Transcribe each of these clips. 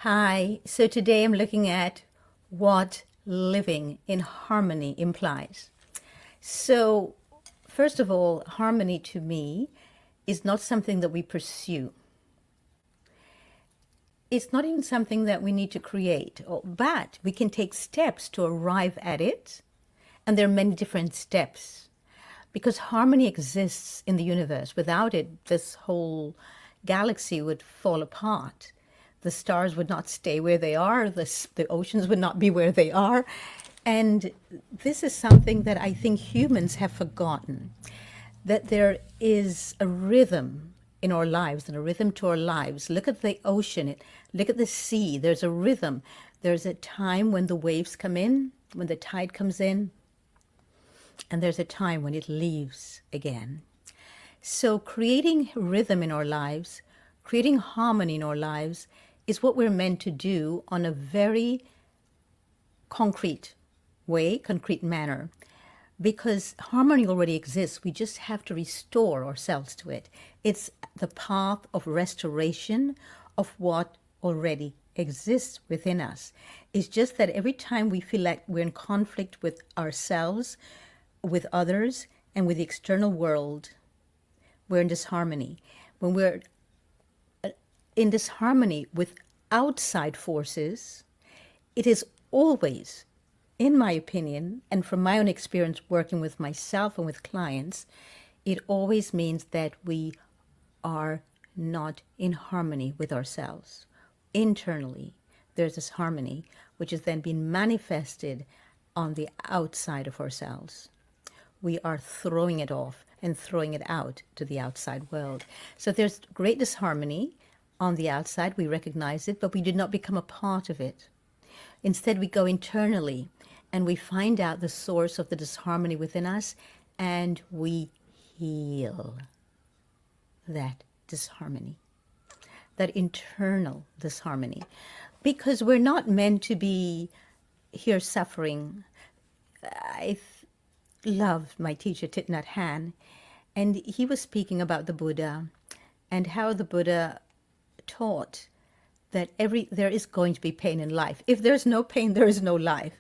Hi, so today I'm looking at what living in harmony implies. So, first of all, harmony to me is not something that we pursue. It's not even something that we need to create, but we can take steps to arrive at it. And there are many different steps because harmony exists in the universe. Without it, this whole galaxy would fall apart. The stars would not stay where they are, the oceans would not be where they are. And this is something that I think humans have forgotten, that there is a rhythm in our lives and a rhythm to our lives. Look at the ocean, look at the sea. There's a rhythm. There's a time when the waves come in, when the tide comes in, and there's a time when it leaves again. So creating rhythm in our lives, creating harmony in our lives is what we're meant to do on a very concrete way, concrete manner, because harmony already exists. We just have to restore ourselves to it. It's the path of restoration of what already exists within us. It's just that every time we feel like we're in conflict with ourselves, with others, and with the external world, we're in disharmony. When we're in disharmony with outside forces, it is always, in my opinion, and from my own experience working with myself and with clients, it always means that we are not in harmony with ourselves. Internally, there's this harmony, which is then being manifested on the outside of ourselves. We are throwing it off and throwing it out to the outside world. So there's great disharmony on the outside. We recognize it, but we did not become a part of it. Instead, we go internally and we find out the source of the disharmony within us and we heal that disharmony, that internal disharmony. Because we're not meant to be here suffering. I loved my teacher, Thich Nhat Hanh, and he was speaking about the Buddha and how the Buddha taught that there is going to be pain in life. If there's no pain, there is no life.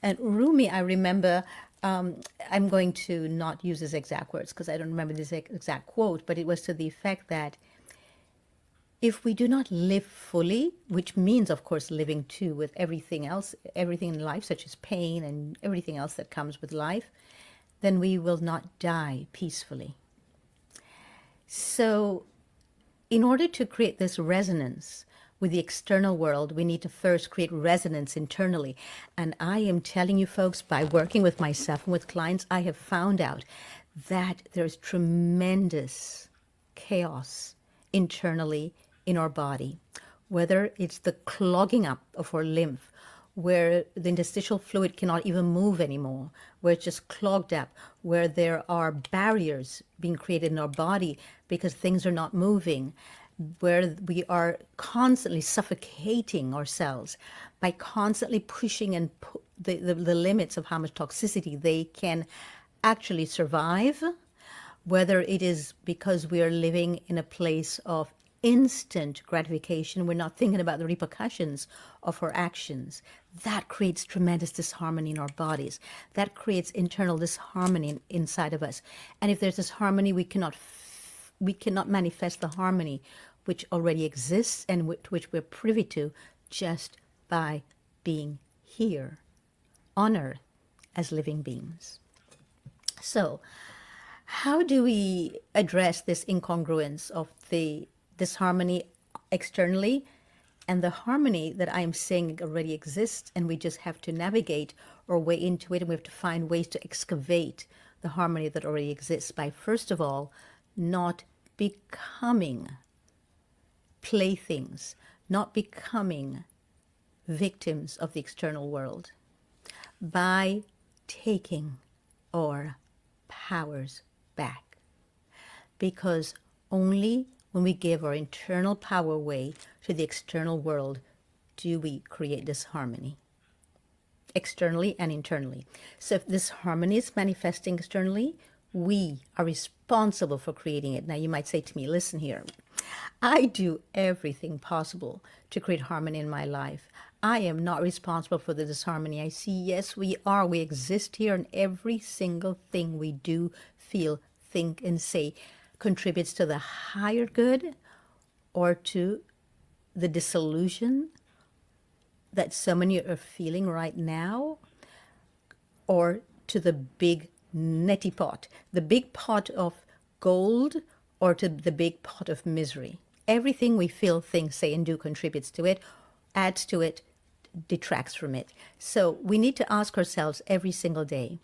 And Rumi, I remember, I'm going to not use his exact words because I don't remember this exact quote, but it was to the effect that if we do not live fully, which means, of course, living too with everything else, everything in life, such as pain and everything else that comes with life, then we will not die peacefully. So in order to create this resonance with the external world, we need to first create resonance internally. And I am telling you folks, by working with myself and with clients, I have found out that there's tremendous chaos internally in our body, whether it's the clogging up of our lymph, where the interstitial fluid cannot even move anymore, where it's just clogged up, where there are barriers being created in our body because things are not moving, where we are constantly suffocating ourselves by constantly pushing and the limits of how much toxicity they can actually survive, whether it is because we are living in a place of instant gratification, we're not thinking about the repercussions of our actions. That creates tremendous disharmony in our bodies. That creates internal disharmony inside of us. And if there's disharmony, we cannot manifest the harmony which already exists and which we're privy to just by being here on earth as living beings. So how do we address this incongruence of the disharmony externally and the harmony that I'm saying already exists, and we just have to navigate our way into it, and we have to find ways to excavate the harmony that already exists by, first of all, not becoming playthings, not becoming victims of the external world, by taking our powers back. Because only when we give our internal power away to the external world do we create this harmony, externally and internally. So if this harmony is manifesting externally, we are responsible for creating it. Now you might say to me, listen here, I do everything possible to create harmony in my life. I am not responsible for the disharmony I see. Yes, we are. We exist here, and every single thing we do, feel, think, and say contributes to the higher good or to the disillusion that so many are feeling right now, or to the big neti pot, the big pot of gold, or to the big pot of misery. Everything we feel, think, say, and do contributes to it, adds to it, detracts from it. So we need to ask ourselves every single day,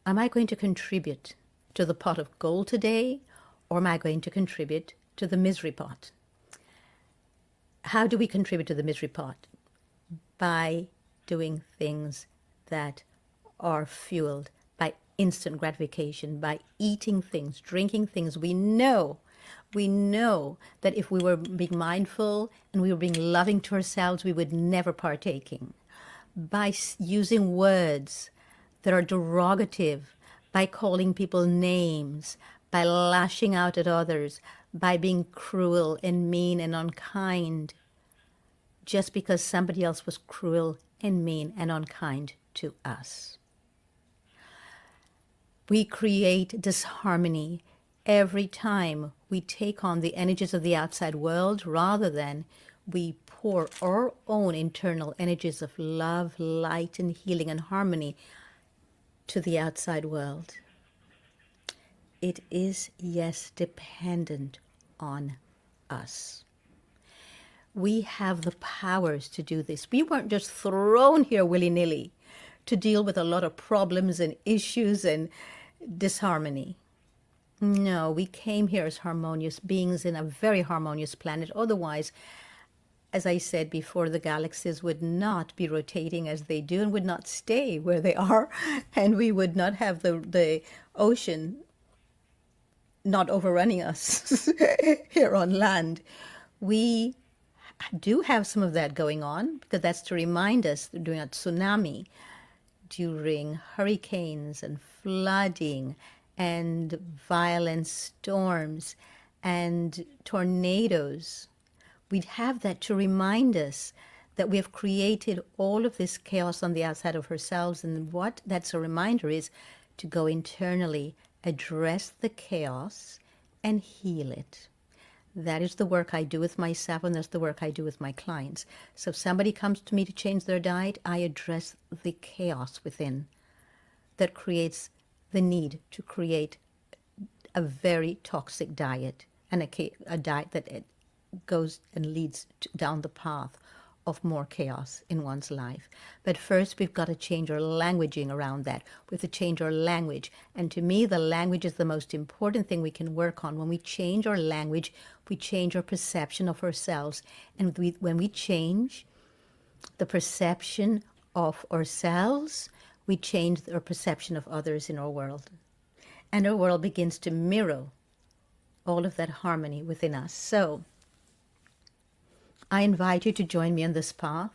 am I going to contribute to the pot of gold today, or am I going to contribute to the misery pot? How do we contribute to the misery pot? By doing things that are fueled by instant gratification, by eating things, drinking things we know that if we were being mindful and we were being loving to ourselves, we would never partaking. By using words that are derogative, by calling people names, by lashing out at others, by being cruel and mean and unkind, just because somebody else was cruel and mean and unkind to us. We create disharmony every time we take on the energies of the outside world rather than we pour our own internal energies of love, light, and healing and harmony to the outside world. It is, yes, dependent on us. We have the powers to do this. We weren't just thrown here willy-nilly to deal with a lot of problems and issues and disharmony. No, we came here as harmonious beings in a very harmonious planet. Otherwise, as I said before, the galaxies would not be rotating as they do and would not stay where they are, and we would not have the ocean not overrunning us here on land. We do have some of that going on, because that's to remind us during a tsunami, during hurricanes and flooding and violent storms and tornadoes. We'd have that to remind us that we have created all of this chaos on the outside of ourselves, and what that's a reminder is to go internally, address the chaos, and heal it. That is the work I do with myself, and that's the work I do with my clients. So if somebody comes to me to change their diet, I address the chaos within that creates the need to create a very toxic diet, and a diet that it goes and leads down the path of more chaos in one's life. But first, we've got to change our languaging around that. We have to change our language. And to me, the language is the most important thing we can work on. When we change our language, we change our perception of ourselves. And when we change the perception of ourselves, we change our perception of others in our world. And our world begins to mirror all of that harmony within us. So I invite you to join me on this path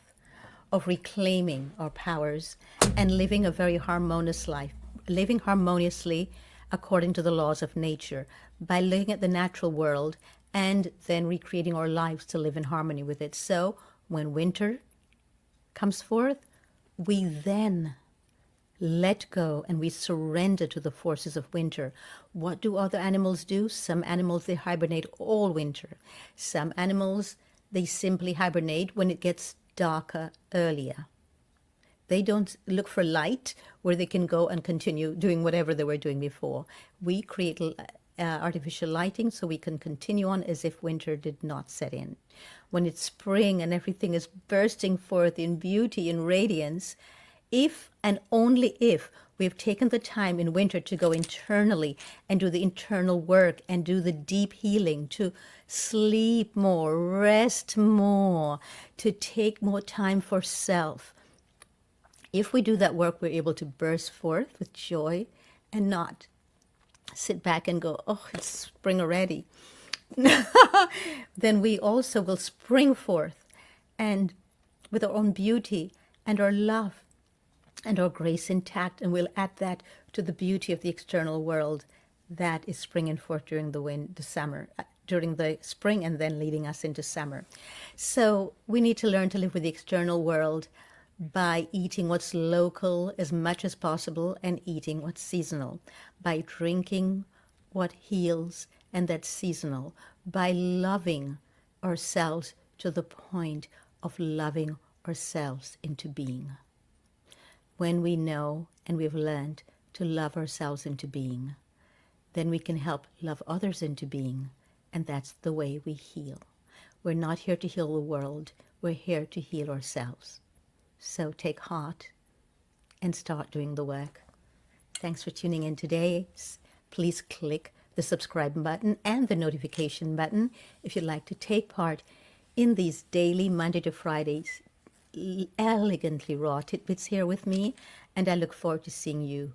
of reclaiming our powers and living a very harmonious life, living harmoniously according to the laws of nature, by looking at the natural world and then recreating our lives to live in harmony with it. So when winter comes forth, we then let go and we surrender to the forces of winter. What do other animals do? Some animals, they hibernate all winter. Some animals, they simply hibernate when it gets darker earlier. They don't look for light where they can go and continue doing whatever they were doing before. We create artificial lighting so we can continue on as if winter did not set in. When it's spring and everything is bursting forth in beauty and radiance, if and only if we have taken the time in winter to go internally and do the internal work and do the deep healing, to sleep more, rest more, to take more time for self. If we do that work, we're able to burst forth with joy and not sit back and go, oh, it's spring already. Then we also will spring forth and with our own beauty and our love and our grace intact, and we'll add that to the beauty of the external world that is springing forth during the summer, during the spring and then leading us into summer. So we need to learn to live with the external world by eating what's local as much as possible and eating what's seasonal, by drinking what heals and that's seasonal, by loving ourselves to the point of loving ourselves into being. When we know and we've learned to love ourselves into being, then we can help love others into being, and that's the way we heal. We're not here to heal the world, we're here to heal ourselves. So take heart and start doing the work. Thanks for tuning in today. Please click the subscribe button and the notification button if you'd like to take part in these daily Monday to Fridays elegantly raw tidbits here with me, and I look forward to seeing you